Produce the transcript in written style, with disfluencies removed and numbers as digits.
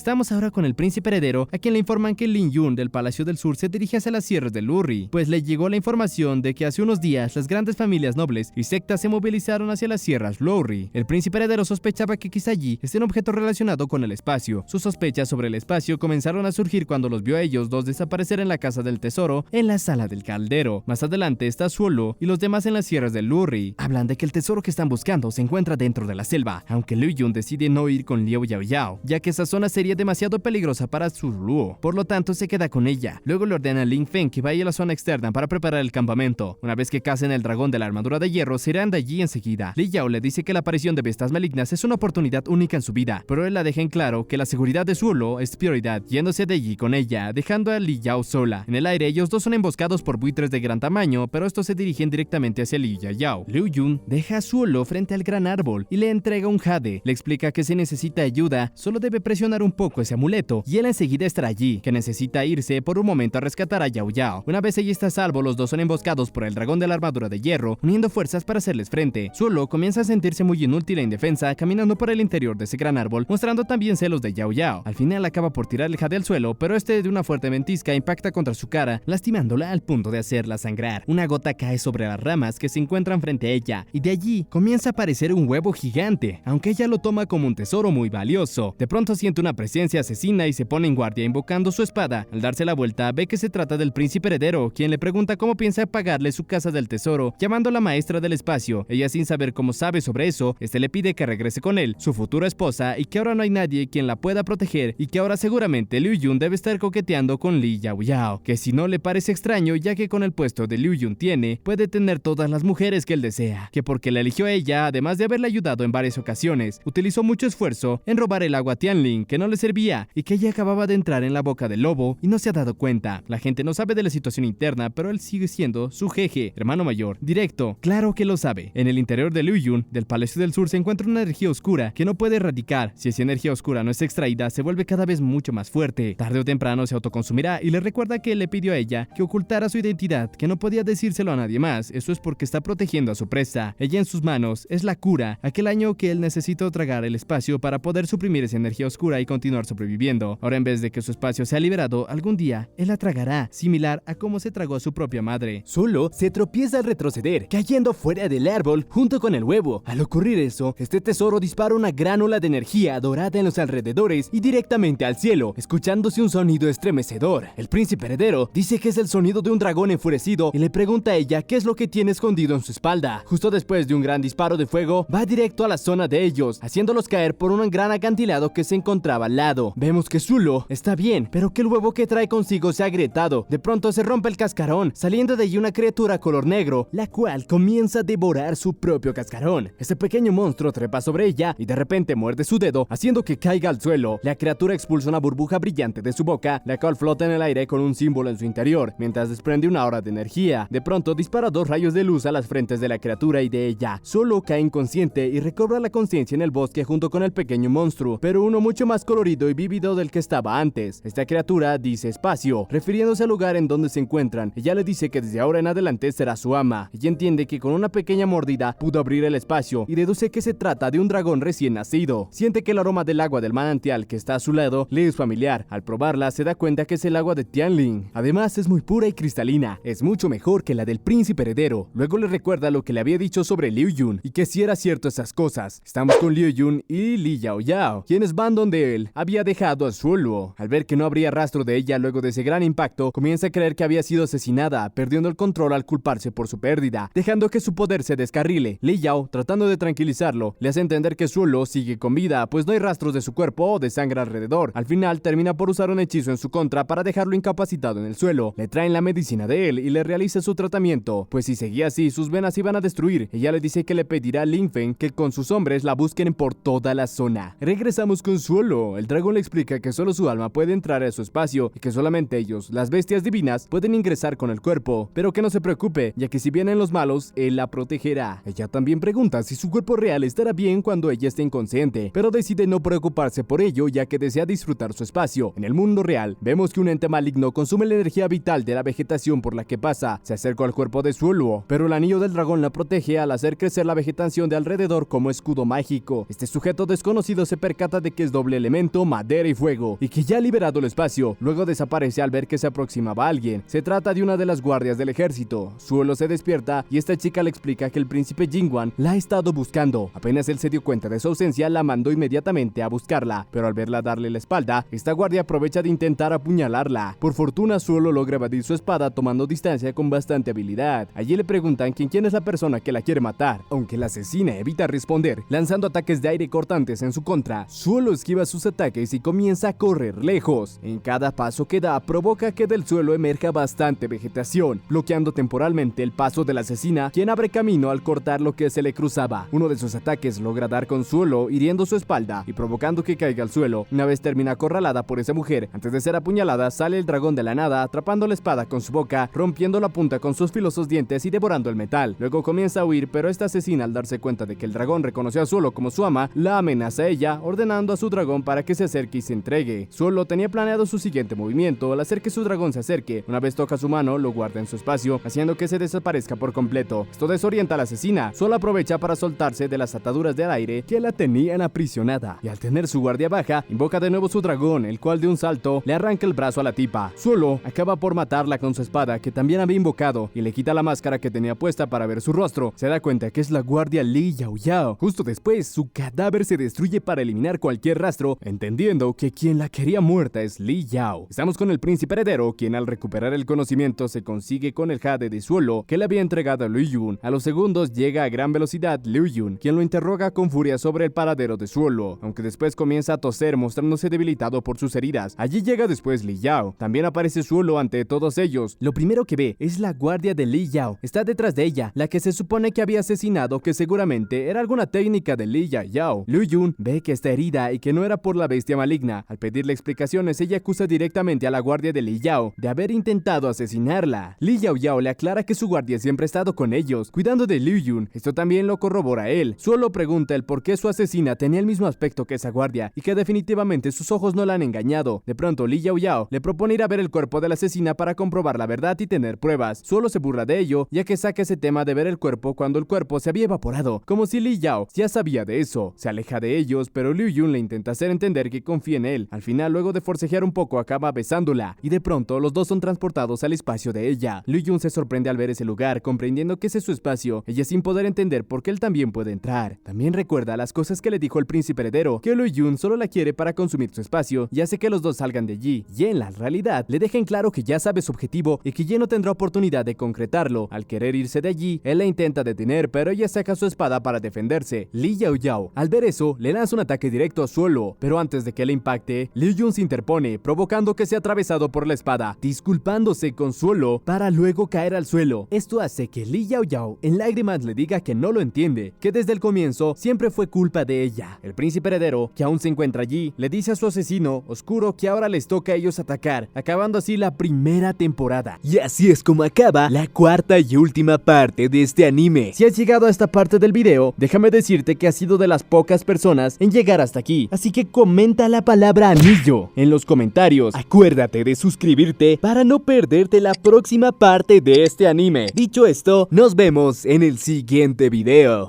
Estamos ahora con el príncipe heredero, a quien le informan que Lin Yun del Palacio del Sur se dirige hacia las sierras de Lurri, pues le llegó la información de que hace unos días las grandes familias nobles y sectas se movilizaron hacia las sierras Lurri. El príncipe heredero sospechaba que quizá allí esté un objeto relacionado con el espacio. Sus sospechas sobre el espacio comenzaron a surgir cuando los vio a ellos dos desaparecer en la casa del tesoro en la sala del caldero. Más adelante está Zuolo y los demás en las sierras de Lurri. Hablan de que el tesoro que están buscando se encuentra dentro de la selva, aunque Liu Yun decide no ir con Liu Yaoyao, ya que esa zona sería demasiado peligrosa para Zhu Luo, por lo tanto se queda con ella. Luego le ordena a Ling Feng que vaya a la zona externa para preparar el campamento. Una vez que cacen el dragón de la armadura de hierro, se irán de allí enseguida. Li Yao le dice que la aparición de bestias malignas es una oportunidad única en su vida, pero él la deja en claro que la seguridad de Zhu Luo es prioridad, yéndose de allí con ella, dejando a Li Yao sola. En el aire, ellos dos son emboscados por buitres de gran tamaño, pero estos se dirigen directamente hacia Li Yao. Liu Yun deja a Zhu Luo frente al gran árbol y le entrega un jade. Le explica que si necesita ayuda, solo debe presionar un poco ese amuleto y él enseguida estará allí, que necesita irse por un momento a rescatar a Yao Yao. Una vez ella está a salvo, los dos son emboscados por el dragón de la armadura de hierro, uniendo fuerzas para hacerles frente. Zhu Luo comienza a sentirse muy inútil e indefensa caminando por el interior de ese gran árbol, mostrando también celos de Yao Yao. Al final acaba por tirar el jade al suelo, pero este de una fuerte ventisca impacta contra su cara, lastimándola al punto de hacerla sangrar. Una gota cae sobre las ramas que se encuentran frente a ella, y de allí comienza a aparecer un huevo gigante, aunque ella lo toma como un tesoro muy valioso. De pronto siente una presencia asesina y se pone en guardia invocando su espada. Al darse la vuelta, ve que se trata del príncipe heredero, quien le pregunta cómo piensa pagarle su casa del tesoro, llamando a la maestra del espacio. Ella, sin saber cómo sabe sobre eso, le pide que regrese con él, su futura esposa, y que ahora no hay nadie quien la pueda proteger, y que ahora seguramente Liu Yun debe estar coqueteando con Li Yaoyao, que si no le parece extraño, ya que con el puesto de Liu Yun puede tener todas las mujeres que él desea, que porque la eligió ella, además de haberle ayudado en varias ocasiones, utilizó mucho esfuerzo en robar el agua a Tianling, que no le servía, y que ella acababa de entrar en la boca del lobo y no se ha dado cuenta. La gente no sabe de la situación interna, pero él sigue siendo su jeje, hermano mayor, directo, claro que lo sabe. En el interior de Liu Yun, del Palacio del Sur, se encuentra una energía oscura que no puede erradicar. Si esa energía oscura no es extraída, se vuelve cada vez mucho más fuerte. Tarde o temprano se autoconsumirá y le recuerda que él le pidió a ella que ocultara su identidad, que no podía decírselo a nadie más. Eso es porque está protegiendo a su presa. Ella en sus manos es la cura, aquel año que él necesitó tragar el espacio para poder suprimir esa energía oscura y continuar sobreviviendo. Ahora, en vez de que su espacio sea liberado, algún día él la tragará, similar a cómo se tragó a su propia madre. Solo se tropieza al retroceder, cayendo fuera del árbol junto con el huevo. Al ocurrir eso, este tesoro dispara una gran ola de energía dorada en los alrededores y directamente al cielo, escuchándose un sonido estremecedor. El príncipe heredero dice que es el sonido de un dragón enfurecido y le pregunta a ella qué es lo que tiene escondido en su espalda. Justo después de un gran disparo de fuego, va directo a la zona de ellos, haciéndolos caer por un gran acantilado que se encontraba al lado. Vemos que Zhu Luo está bien, pero que el huevo que trae consigo se ha agrietado. De pronto se rompe el cascarón, saliendo de allí una criatura color negro, la cual comienza a devorar su propio cascarón. Ese pequeño monstruo trepa sobre ella y de repente muerde su dedo, haciendo que caiga al suelo. La criatura expulsa una burbuja brillante de su boca, la cual flota en el aire con un símbolo en su interior, mientras desprende una aura de energía. De pronto dispara dos rayos de luz a las frentes de la criatura y de ella. Solo cae inconsciente y recobra la conciencia en el bosque junto con el pequeño monstruo, pero uno mucho más colorido y vívido del que estaba antes. Esta criatura dice espacio, refiriéndose al lugar en donde se encuentran. Ella le dice que desde ahora en adelante será su ama. Ella entiende que con una pequeña mordida pudo abrir el espacio y deduce que se trata de un dragón recién nacido. Siente que el aroma del agua del manantial que está a su lado le es familiar. Al probarla se da cuenta que es el agua de Tianling. Además es muy pura y cristalina. Es mucho mejor que la del príncipe heredero. Luego le recuerda lo que le había dicho sobre Liu Yun y que si era cierto esas cosas. Estamos con Liu Yun y Li Yaoyao, quienes van donde él había dejado a Zhu Luo. Al ver que no habría rastro de ella luego de ese gran impacto, comienza a creer que había sido asesinada, perdiendo el control al culparse por su pérdida, dejando que su poder se descarrile. Li Yao, tratando de tranquilizarlo, le hace entender que Zhu Luo sigue con vida, pues no hay rastros de su cuerpo o de sangre alrededor. Al final termina por usar un hechizo en su contra para dejarlo incapacitado en el suelo. Le traen la medicina de él y le realiza su tratamiento, pues si seguía así sus venas iban a destruir. Ella le dice que le pedirá a Ling Feng que con sus hombres la busquen por toda la zona. Regresamos con Zhu Luo. El dragón le explica que solo su alma puede entrar a su espacio y que solamente ellos, las bestias divinas, pueden ingresar con el cuerpo, pero que no se preocupe, ya que si vienen los malos, él la protegerá. Ella también pregunta si su cuerpo real estará bien cuando ella esté inconsciente, pero decide no preocuparse por ello, ya que desea disfrutar su espacio. En el mundo real, vemos que un ente maligno consume la energía vital de la vegetación por la que pasa. Se acerca al cuerpo de Zhu Luo, pero el anillo del dragón la protege al hacer crecer la vegetación de alrededor como escudo mágico. Este sujeto desconocido se percata de que es doble elemento viento, madera y fuego, y que ya ha liberado el espacio. Luego desaparece al ver que se aproximaba alguien. Se trata de una de las guardias del ejército. Suelo se despierta y esta chica le explica que el príncipe Jingwan la ha estado buscando. Apenas él se dio cuenta de su ausencia, la mandó inmediatamente a buscarla, pero al verla darle la espalda, esta guardia aprovecha de intentar apuñalarla. Por fortuna, Suelo logra evadir su espada tomando distancia con bastante habilidad. Allí le preguntan quién es la persona que la quiere matar, aunque la asesina evita responder, lanzando ataques de aire cortantes en su contra. Suelo esquiva sus ataques y comienza a correr lejos. En cada paso que da, provoca que del suelo emerja bastante vegetación, bloqueando temporalmente el paso de la asesina, quien abre camino al cortar lo que se le cruzaba. Uno de sus ataques logra dar con Suelo, hiriendo su espalda y provocando que caiga al suelo. Una vez termina acorralada por esa mujer, antes de ser apuñalada, sale el dragón de la nada, atrapando la espada con su boca, rompiendo la punta con sus filosos dientes y devorando el metal. Luego comienza a huir, pero esta asesina, al darse cuenta de que el dragón reconoció a Suelo como su ama, la amenaza a ella, ordenando a su dragón para que se acerque y se entregue. Suelo tenía planeado su siguiente movimiento al hacer que su dragón se acerque. Una vez toca su mano, lo guarda en su espacio, haciendo que se desaparezca por completo. Esto desorienta a la asesina. Suelo aprovecha para soltarse de las ataduras del aire que la tenían aprisionada, y al tener su guardia baja, invoca de nuevo su dragón, el cual de un salto le arranca el brazo a la tipa. Suelo acaba por matarla con su espada, que también había invocado, y le quita la máscara que tenía puesta para ver su rostro. Se da cuenta que es la guardia Li Yaoyao. Justo después, su cadáver se destruye para eliminar cualquier rastro, entendiendo que quien la quería muerta es Li Yao. Estamos con el príncipe heredero, quien al recuperar el conocimiento se consigue con el jade de Suelo que le había entregado a Liu Yun. A los segundos llega a gran velocidad Liu Yun, quien lo interroga con furia sobre el paradero de Suelo, aunque después comienza a toser mostrándose debilitado por sus heridas. Allí llega después Li Yao. También aparece Suelo ante todos ellos. Lo primero que ve es la guardia de Li Yao. Está detrás de ella, la que se supone que había asesinado, que seguramente era alguna técnica de Li Yao. Liu Yun ve que está herida y que no era por la bestia maligna. Al pedirle explicaciones, ella acusa directamente a la guardia de Li Yao de haber intentado asesinarla. Li Yao le aclara que su guardia siempre ha estado con ellos, cuidando de Liu Yun. Esto también lo corrobora él. Suelo pregunta el por qué su asesina tenía el mismo aspecto que esa guardia y que definitivamente sus ojos no la han engañado. De pronto, Li Yao le propone ir a ver el cuerpo de la asesina para comprobar la verdad y tener pruebas. Suelo se burla de ello, ya que saca ese tema de ver el cuerpo cuando el cuerpo se había evaporado, como si Li Yao ya sabía de eso. Se aleja de ellos, pero Liu Yun le intenta hacer entender que confía en él. Al final, luego de forcejear un poco, acaba besándola, y de pronto los dos son transportados al espacio de ella. Liu Yun se sorprende al ver ese lugar, comprendiendo que ese es su espacio, ella sin poder entender por qué él también puede entrar. También recuerda las cosas que le dijo el príncipe heredero, que Liu Yun solo la quiere para consumir su espacio y hace que los dos salgan de allí, y en la realidad le deja en claro que ya sabe su objetivo y que ya no tendrá oportunidad de concretarlo. Al querer irse de allí, él la intenta detener, pero ella saca su espada para defenderse. Li Yao, al ver eso, le lanza un ataque directo a Suelo, pero antes de que le impacte, Liu Yun se interpone, provocando que sea atravesado por la espada, disculpándose con Suelo para luego caer al suelo. Esto hace que Li Yao en lágrimas le diga que no lo entiende, que desde el comienzo siempre fue culpa de ella. El príncipe heredero, que aún se encuentra allí, le dice a su asesino oscuro que ahora les toca a ellos atacar, acabando así la primera temporada. Y así es como acaba la cuarta y última parte de este anime. Si has llegado a esta parte del video, déjame decirte que has sido de las pocas personas en llegar hasta aquí, así que comenta la palabra anillo en los comentarios. Acuérdate de suscribirte para no perderte la próxima parte de este anime. Dicho esto, nos vemos en el siguiente video.